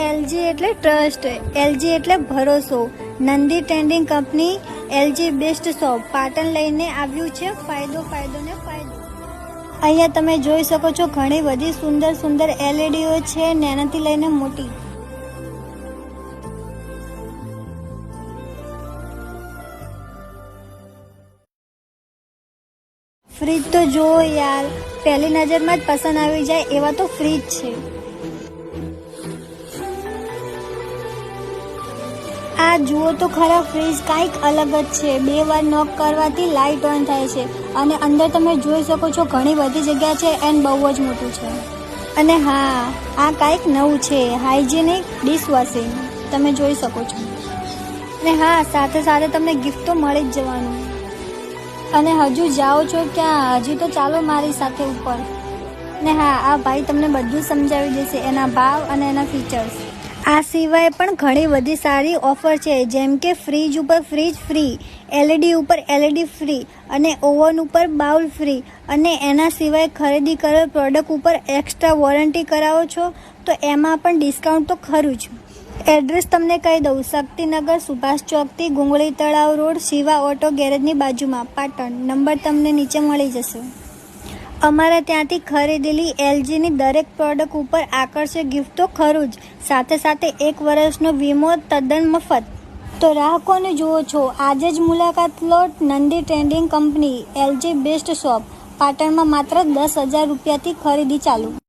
LG એટલે trust, LG એટલે ભરોસો. Nandi trading company LG best shop Patan લઈને આવ્યું છે ફાયદો ને ફાયદો. અહીંયા તમે જોઈ શકો છો ઘણી બધી સુંદર એલઈડીઓ છે, નાનાથી લઈને મોટી. ફ્રીજ તો જુઓ યાર, પહેલી નજરમાં જ પસંદ આવી જાય એવા તો ફ્રીજ છે. આ જુઓ તો ખરા, ફ્રીજ કંઈક અલગ જ છે. 2 વાર નોક કરવાથી લાઇટ ઓન થાય છે અને અંદર તમે જોઈ શકો છો ઘણી બધી જગ્યા છે એન્ડ બહુ જ મોટું છે. અને હા, આ કંઈક નવું છે, હાઇજેનિક ડિશવોશિંગ, તમે જોઈ શકો છો. અને હા, સાથે તમને ગિફ્ટ તો મળી જ જવાનું. અને હજુ જાઓ છો ક્યાં? હજી તો ચાલો મારી સાથે ઉપર. ને હા, આ ભાઈ તમને બધું સમજાવી દેશે, એના ભાવ અને એના ફીચર્સ. આ સિવાય પણ ઘણી બધી સારી ઓફર છે, જેમ કે ફ્રીજ ઉપર ફ્રીજ ફ્રી, એલઈડી ઉપર એલઈડી ફ્રી અને ઓવન ઉપર બાઉલ ફ્રી. અને એના સિવાય ખરીદી કરેલ પ્રોડક્ટ ઉપર એક્સ્ટ્રા વોરંટી કરાવો છો તો એમાં પણ ડિસ્કાઉન્ટ તો ખરું જ. એડ્રેસ તમને કહી દઉં, શક્તિનગર, સુભાષ ચોકથી ગુંગળી તળાવ રોડ, શિવા ઓટો ગેરેજની બાજુમાં, પાટણ. નંબર તમને નીચે મળી જશે. અમારા ત્યાંથી ખરીદેલી એલજીની દરેક પ્રોડક્ટ ઉપર આકર્ષક ગિફ્ટ તો ખરું જ, સાથે 1 વર્ષનો વીમો તદ્દન મફત. તો રાહ કોને જુઓ છો? આજે જ મુલાકાત લો Nandi trading company LG best shop પાટણમાં. માત્ર 10,000 રૂપિયાથી ખરીદી ચાલુ.